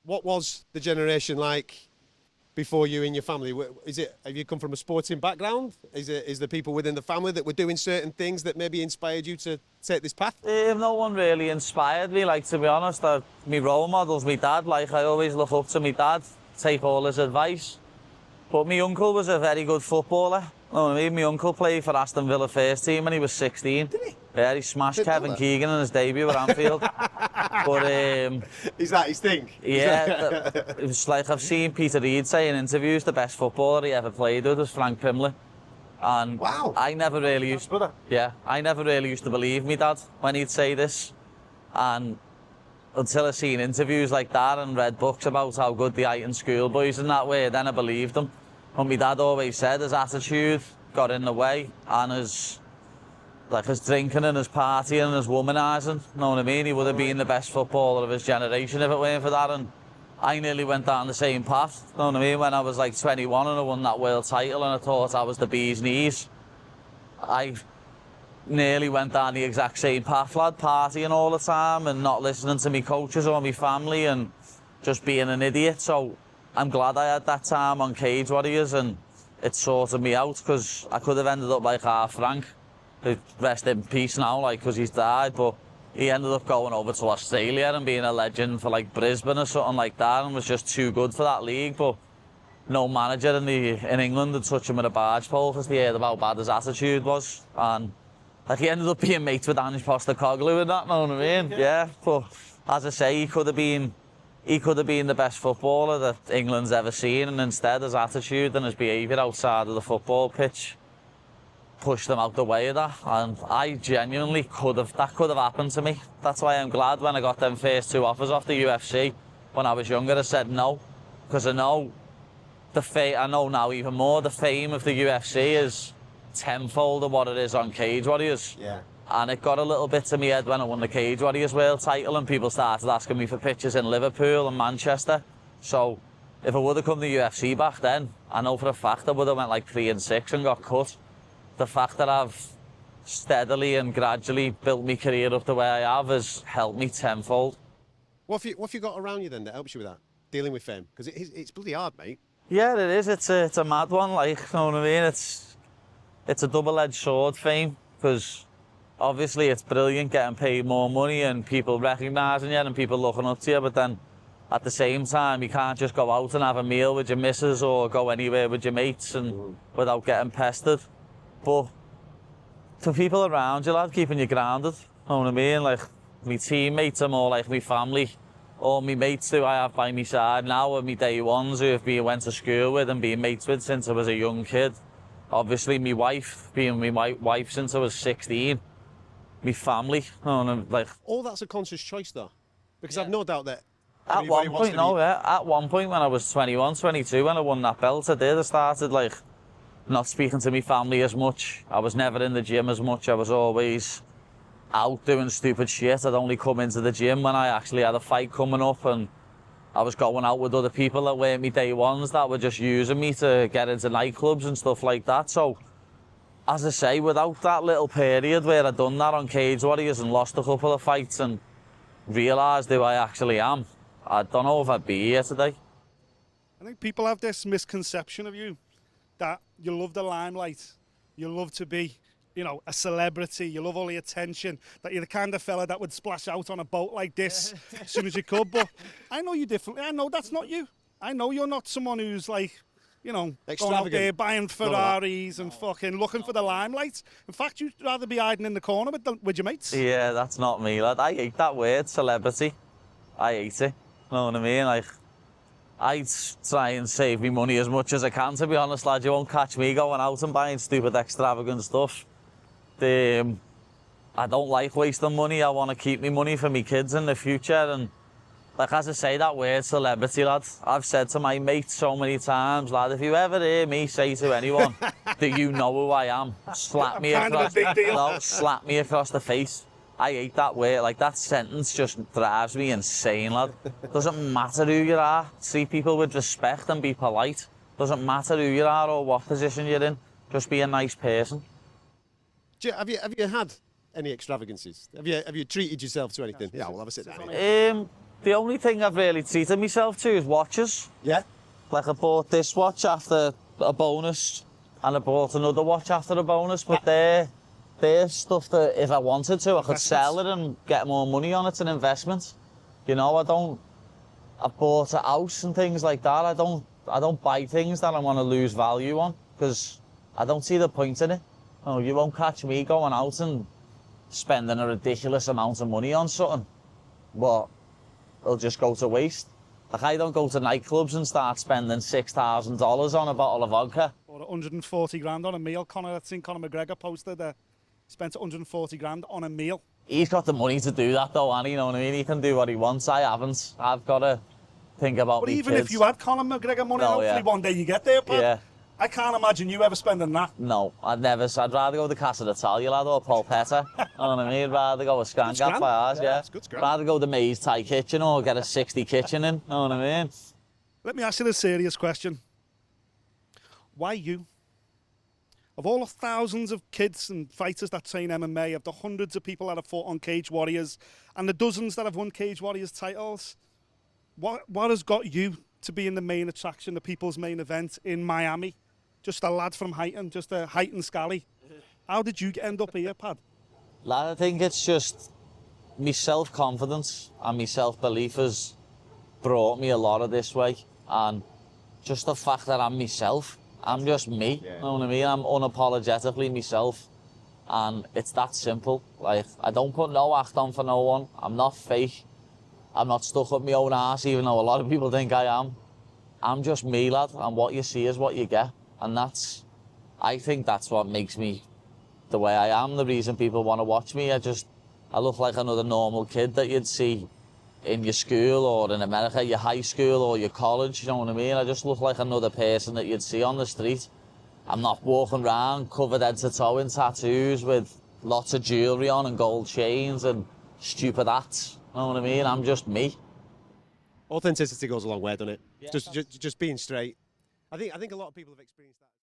what was the generation like before you in your family? Have you come from a sporting background? Is there people within the family that were doing certain things that maybe inspired you to take this path? No one really inspired me, like, to be honest. My role model's my dad. Like, I always look up to my dad, take all his advice. But my uncle was a very good footballer. You know what I mean? My uncle played for Aston Villa first team when he was 16. Did he? Yeah, he smashed Kevin Keegan in his debut at Anfield. But is that his thing? yeah, it was like I've seen Peter Reid say in interviews the best footballer he ever played with was Frank Pimblett. And wow. I never really used to believe me dad when he'd say this. And until I seen interviews like that and read books about how good the Eighton schoolboys and that were, then I believed him. But my dad always said his attitude got in the way, and his drinking and his partying and his womanising, you know what I mean? He would have been the best footballer of his generation if it weren't for that. And I nearly went down the same path, you know what I mean? When I was like 21 and I won that world title and I thought I was the bee's knees, I nearly went down the exact same path, lad, partying all the time and not listening to me coaches or my family and just being an idiot. So I'm glad I had that time on Cage Warriors, and it sorted me out, because I could have ended up like Frank, who rest in peace now, like, because he's died, but he ended up going over to Australia and being a legend for like Brisbane or something like that, and was just too good for that league. But no manager in England would touch him with a barge pole, because they heard about how bad his attitude was. And like, he ended up being mates with Ange Postecoglou and that, know what I mean? Yeah, but as I say, he could have been the best footballer that England's ever seen, and instead his attitude and his behaviour outside of the football pitch pushed them out the way of that. And I genuinely that could have happened to me. That's why I'm glad when I got them first 2 offers off the UFC when I was younger, I said no, because I know I know now even more, the fame of the UFC is tenfold of what it is on Cage Warriors. Yeah. And it got a little bit to my head when I won the Cage Warriors world title, and people started asking me for pictures in Liverpool and Manchester. So if I would have come to the UFC back then, I know for a fact I would have went like 3-6 and got cut. The fact that I've steadily and gradually built my career up the way I have has helped me tenfold. What have you got around you then that helps you with that, dealing with fame? Because it's bloody hard, mate. Yeah, it is. It's a mad one, like, you know what I mean? It's a double-edged sword, fame, because obviously it's brilliant getting paid more money and people recognising you and people looking up to you, but then at the same time you can't just go out and have a meal with your missus or go anywhere with your mates and without getting pestered. But for people around you, lad, keeping you grounded, you know what I mean? Like, my teammates are more like my family. All my mates who I have by my side now are my day ones who I've went to school with and been mates with since I was a young kid. Obviously my wife, being my wife since I was 16. My family, like, all that's a conscious choice though, because I've no doubt that at one point, at one point when I was 21, 22, when I won that belt, I started like not speaking to my family as much. I was never in the gym as much. I was always out doing stupid shit. I'd only come into the gym when I actually had a fight coming up, and I was going out with other people that weren't me day ones that were just using me to get into nightclubs and stuff like that. So as I say, without that little period where I'd done that on Cage Warriors and lost a couple of fights and realised who I actually am, I don't know if I'd be here today. I think people have this misconception of you, that you love the limelight, you love to be, you know, a celebrity, you love all the attention, that you're the kind of fella that would splash out on a boat like this as soon as you could. But I know you differently. I know that's not you. I know you're not someone who's like, you know, going out there buying Ferraris and fucking looking for the limelight. In fact, you'd rather be hiding in the corner with your mates. Yeah, that's not me, lad. I hate that word, celebrity. I hate it. You know what I mean? Like, I try and save me money as much as I can, to be honest, lad. You won't catch me going out and buying stupid, extravagant stuff. I don't like wasting money. I want to keep me money for me kids in the future. And like, as I say, that word celebrity, lad, I've said to my mates so many times, lad, if you ever hear me say to anyone that you know who I am, slap me across the face. I hate that word. Like, that sentence just drives me insane, lad. Doesn't matter who you are. Treat people with respect and be polite. Doesn't matter who you are or what position you're in. Just be a nice person. Have you had any extravagances? Have you treated yourself to anything? Yeah, we'll have a sit down. The only thing I've really treated myself to is watches. Yeah. Like I bought this watch after a bonus, and I bought another watch after a bonus, but they're stuff that if I wanted to, I could sell it and get more money on it. It's an investment. You know, I've bought a house and things like that. I don't buy things that I want to lose value on, because I don't see the point in it. Oh, you won't catch me going out and spending a ridiculous amount of money on something, but it'll just go to waste. Like, I don't go to nightclubs and start spending $6,000 on a bottle of vodka. Or 140 grand on a meal. I've seen Conor McGregor posted that spent 140 grand on a meal. He's got the money to do that though, and you know what I mean? He can do what he wants. I haven't. I've got to think about But me even kids. if you had Conor McGregor money, hopefully one day you get there, Pat. Yeah. I can't imagine you ever spending that. No, I'd rather go to Casa d'Italia, lad, or Polpetta. You know what I mean? I'd rather go to Scangap by ours, yeah. It's good scran. Rather go to Maze Thai Kitchen or get a 60 kitchen in, you know what I mean? Let me ask you the serious question. Why you? Of all the thousands of kids and fighters that train MMA, of the hundreds of people that have fought on Cage Warriors, and the dozens that have won Cage Warriors titles, what has got you to be in the main attraction, the people's main event in Miami? Just a lad from Huyton, just a Huyton Scally. How did you end up here, Pad? Lad, I think it's just my self-confidence and my self-belief has brought me a lot of this way. And just the fact that I'm myself. I'm just me, you know what I mean? I'm unapologetically myself. And it's that simple. Like, I don't put no act on for no one. I'm not fake. I'm not stuck up my own arse, even though a lot of people think I am. I'm just me, lad, and what you see is what you get. And I think that's what makes me the way I am, the reason people want to watch me. I look like another normal kid that you'd see in your school or in America, your high school or your college, you know what I mean? I just look like another person that you'd see on the street. I'm not walking around covered head to toe in tattoos with lots of jewellery on and gold chains and stupid hats, you know what I mean? I'm just me. Authenticity goes a long way, doesn't it? Yeah, Just being straight. I think a lot of people have experienced that.